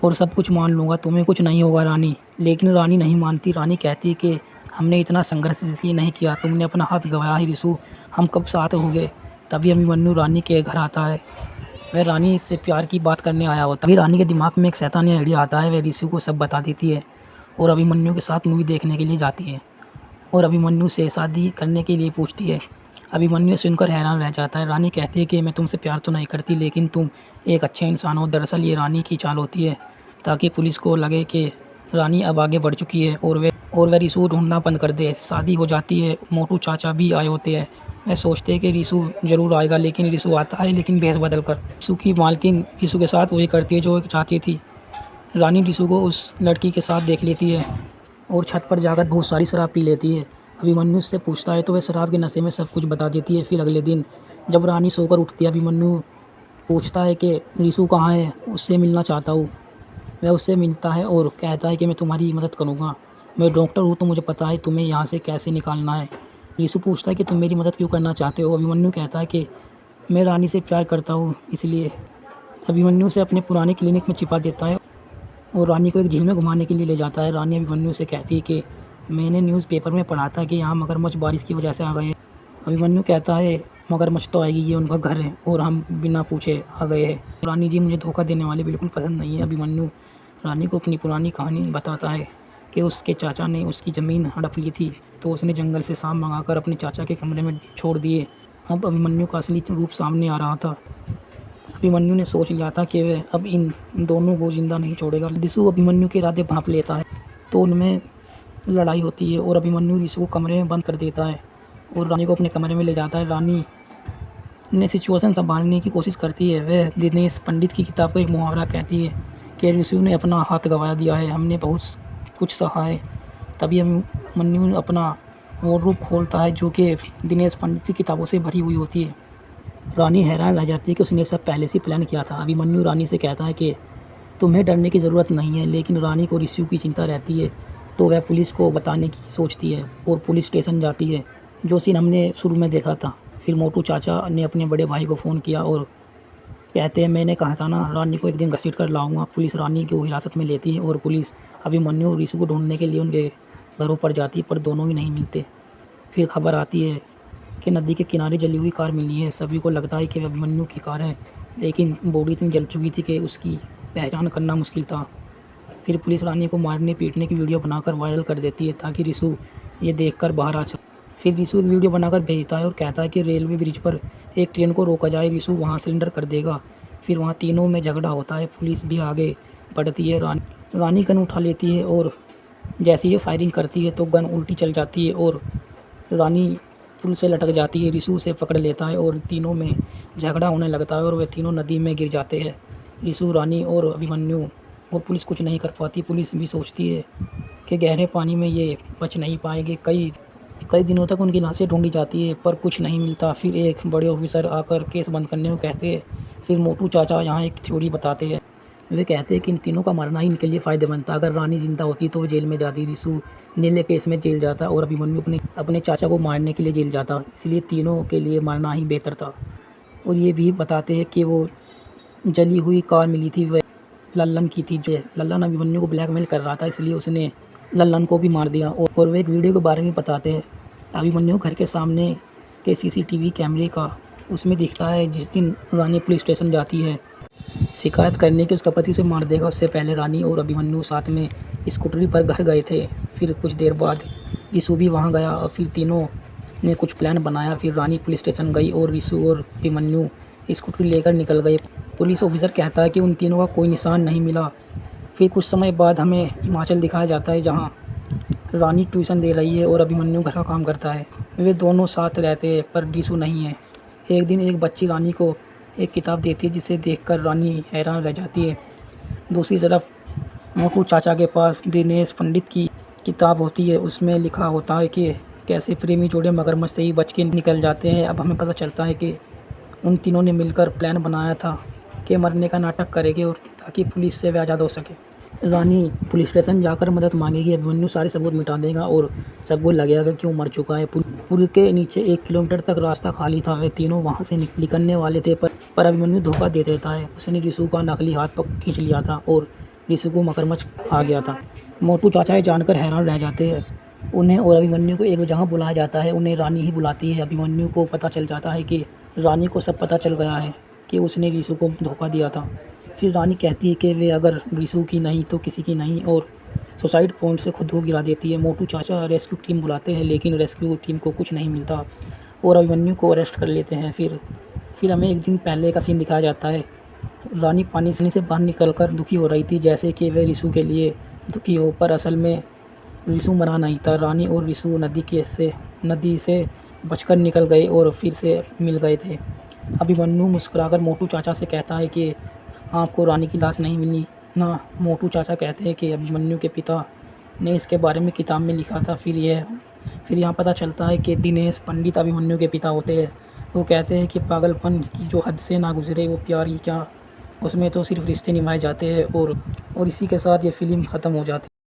और सब कुछ मान लूँगा, तुम्हें कुछ नहीं होगा रानी। लेकिन रानी नहीं मानती। रानी कहती कि हमने इतना संघर्ष इसलिए नहीं किया, तुमने अपना हाथ गँवाया है रिशु, हम कब साथ हो गए। तभी अभिमन्यु रानी के घर आता है। वह रानी से प्यार की बात करने आया होता है। तभी रानी के दिमाग में एक शैतानी आइडिया आता है। वह रिशु को सब बता देती है और अभिमन्यु के साथ मूवी देखने के लिए जाती है और अभिमन्यु से शादी करने के लिए पूछती है। अभिमन्यु सुनकर हैरान रह जाता है। रानी कहती है कि मैं तुमसे प्यार तो नहीं करती, लेकिन तुम एक अच्छे इंसान हो। दरअसल ये रानी की चाल होती है ताकि पुलिस को लगे कि रानी अब आगे बढ़ चुकी है और वह रिशु ढूंढना बंद कर दे। शादी हो जाती है। मोटू चाचा भी आए होते हैं। वह सोचते हैं कि रिशु ज़रूर आएगा, लेकिन रिशु आता है, लेकिन भेष बदल कर। रिशु की मालकिन रिशु के साथ वही करती है जो एक चाहती थी। रानी रिशु को उस लड़की के साथ देख लेती है और छत पर जाकर बहुत सारी शराब पी लेती है। अभिमन्यु उससे पूछता है तो वह शराब के नशे में सब कुछ बता देती है। फिर अगले दिन जब रानी सोकर उठती है, अभिमन्यु पूछता है कि रिशु कहाँ है, उससे मिलना चाहता हूँ। वह उससे मिलता है और कहता है कि मैं तुम्हारी मदद करूँगा, मैं डॉक्टर हूँ तो मुझे पता है तुम्हें यहाँ से कैसे निकालना है। रिशु पूछता है कि तुम मेरी मदद क्यों करना चाहते हो। अभिमन्यु कहता है कि मैं रानी से प्यार करता हूँ इसलिए। अभिमन्यु उसे अपने पुराने क्लिनिक में छिपा देता है और रानी को एक झील में घुमाने के लिए ले जाता है। रानी अभिमन्यु से कहती है कि मैंने न्यूज़पेपर में पढ़ा था कि यहाँ मगरमच्छ बारिश की वजह से आ गए हैं। अभिमन्यु कहता है मगरमच्छ तो आएगी, ये उनका घर है और हम बिना पूछे आ गए हैं। रानी जी मुझे धोखा देने वाले बिल्कुल पसंद नहीं है। अभिमन्यु रानी को अपनी पुरानी कहानी बताता है कि उसके चाचा ने उसकी ज़मीन हड़प ली थी तो उसने जंगल से सांप मंगाकर अपने चाचा के कमरे में छोड़ दिए। अब अभिमन्यु का असली रूप सामने आ रहा था। अभिमन्यु ने सोच लिया था कि वह अब इन दोनों को जिंदा नहीं छोड़ेगा। रिशु अभिमन्यु के इरादे भांप लेता है तो उनमें लड़ाई होती है और अभिमन्यु रिशु को कमरे में बंद कर देता है और रानी को अपने कमरे में ले जाता है। रानी ने सिचुएशन संभालने की कोशिश करती है। वह दिनेश पंडित की किताब का एक मुहावरा कहती है कि रिशु ने अपना हाथ गंवा दिया है, हमने बहुत कुछ सहा है। तभी अभिमन्यु अपना वो रूप खोलता है जो कि दिनेश पंडित की किताबों से भरी हुई होती है। रानी हैरान रह जाती है कि उसने सब पहले से प्लान किया था। अभिमन्यु रानी से कहता है कि तुम्हें डरने की ज़रूरत नहीं है, लेकिन रानी को रिशु की चिंता रहती है तो वह पुलिस को बताने की सोचती है और पुलिस स्टेशन जाती है, जो सीन हमने शुरू में देखा था। फिर मोटू चाचा ने अपने बड़े भाई को फ़ोन किया और कहते हैं मैंने कहा था ना रानी को एक दिन घसीट कर लाऊंगा। पुलिस रानी को हिरासत में लेती है और पुलिस अभिमन्यु और रिशु को ढूंढने के लिए उनके घरों पर जाती है, पर दोनों ही नहीं मिलते। फिर खबर आती है कि नदी के किनारे जली हुई कार मिली है। सभी को लगता है कि अभिमन्यु की कार है, लेकिन बॉडी इतनी जल चुकी थी कि उसकी पहचान करना मुश्किल था। फिर पुलिस रानी को मारने पीटने की वीडियो बनाकर वायरल कर देती है ताकि रिशु ये देखकर बाहर आ सके। फिर रिशु एक वीडियो बनाकर भेजता है और कहता है कि रेलवे ब्रिज पर एक ट्रेन को रोका जाए, रिशु वहाँ सिलेंडर कर देगा। फिर वहाँ तीनों में झगड़ा होता है। पुलिस भी आगे बढ़ती है। रानी गन उठा लेती है और जैसे ही फायरिंग करती है तो गन उल्टी चल जाती है और रानी पुल से लटक जाती है। रिशु उसे पकड़ लेता है और तीनों में झगड़ा होने लगता है और वे तीनों नदी में गिर जाते हैं। रिशु, रानी और अभिमन्यु, और पुलिस कुछ नहीं कर पाती। पुलिस भी सोचती है कि गहरे पानी में ये बच नहीं पाएंगे। कई दिनों तक उनकी लाशें ढूंढी जाती है पर कुछ नहीं मिलता। फिर एक बड़े ऑफिसर आकर केस बंद करने को कहते हैं। फिर मोटू चाचा यहाँ एक थ्योरी बताते हैं। वे कहते हैं कि इन तीनों का मरना ही इनके लिए फ़ायदेमंद था। अगर रानी जिंदा होती तो वो जेल में जाती, रिशु नीले केस में जेल जाता और अभिमन्यु अपने चाचा को मारने के लिए जेल जाता। इसलिए तीनों के लिए मरना ही बेहतर था। और ये भी बताते हैं कि वो जली हुई कार मिली थी वह लल्लन की थी। जो लल्लन अभिमन्यु को ब्लैकमेल कर रहा था, इसलिए उसने लल्लन को भी मार दिया। और वे एक वीडियो के बारे में बताते हैं। अभिमन्यु घर के सामने के सीसीटीवी कैमरे का उसमें दिखता है जिस दिन रानी पुलिस स्टेशन जाती है शिकायत करने की उसका पति उसे मार देगा। उससे पहले रानी और अभिमन्यु साथ में स्कूटरी पर घर गए थे। फिर कुछ देर बाद रिशु भी वहाँ गया और फिर तीनों ने कुछ प्लान बनाया। फिर रानी पुलिस स्टेशन गई और रिशु और अभिमन्यु स्कूटरी लेकर निकल गए। पुलिस ऑफिसर कहता है कि उन तीनों का कोई निशान नहीं मिला। फिर कुछ समय बाद हमें हिमाचल दिखाया जाता है, जहाँ रानी ट्यूशन दे रही है और अभिमन्यु घर का काम करता है। वे दोनों साथ रहते हैं पर रिशु नहीं है। एक दिन एक बच्ची रानी को एक किताब देती है जिसे देखकर रानी हैरान रह जाती है। दूसरी तरफ मोटू चाचा के पास दिनेश पंडित की किताब होती है। उसमें लिखा होता है कि कैसे प्रेमी जोड़े मगरमच्छ से ही बच के निकल जाते हैं। अब हमें पता चलता है कि उन तीनों ने मिलकर प्लान बनाया था कि मरने का नाटक करेंगे और ताकि पुलिस से वे आज़ाद हो सके। रानी पुलिस स्टेशन जाकर मदद मांगेगी। अभिमन्यु सारे सबूत मिटा देगा और सबको लगेगा कि क्यों मर चुका है। पुल के नीचे 1 किलोमीटर तक रास्ता खाली था। वे तीनों वहां से निकलने वाले थे पर अभिमन्यु धोखा दे देता है। उसने रिशु का नकली हाथ खींच लिया था और रिशु को मगरमच्छ खा गया था। मोटू चाचा ये जानकर हैरान रह जाते हैं। उन्हें और अभिमन्यु को एक जगह बुलाया जाता है। उन्हें रानी ही बुलाती है। अभिमन्यु को पता चल जाता है कि रानी को सब पता चल गया है कि उसने रिशु को धोखा दिया था। फिर रानी कहती है कि वे अगर रिशु की नहीं तो किसी की नहीं, और सुसाइड पॉइंट से खुद को गिरा देती है। मोटू चाचा रेस्क्यू टीम बुलाते हैं, लेकिन रेस्क्यू टीम को कुछ नहीं मिलता और अभिमन्यु को अरेस्ट कर लेते हैं। फिर हमें एक दिन पहले का सीन दिखाया जाता है। रानी पानी से बाहर निकलकर दुखी हो रही थी, जैसे कि वे रिशु के लिए दुखी हो, पर असल में रिशु मरा नहीं था। रानी और रिशु नदी से बचकर निकल गए और फिर से मिल गए थे। अभिमन्यु मुस्कुराकर मोटू चाचा से कहता है कि आपको रानी की लाश नहीं मिली ना। मोटू चाचा कहते हैं कि अभिमन्यु के पिता ने इसके बारे में किताब में लिखा था। फिर यहाँ पता चलता है कि दिनेश पंडित अभिमन्यु के पिता होते हैं। वो कहते हैं कि पागलपन की जो हद से ना गुजरे वो प्यार ही क्या, उसमें तो सिर्फ रिश्ते निभाए जाते हैं। और इसी के साथ ये फ़िल्म ख़त्म हो जाती है।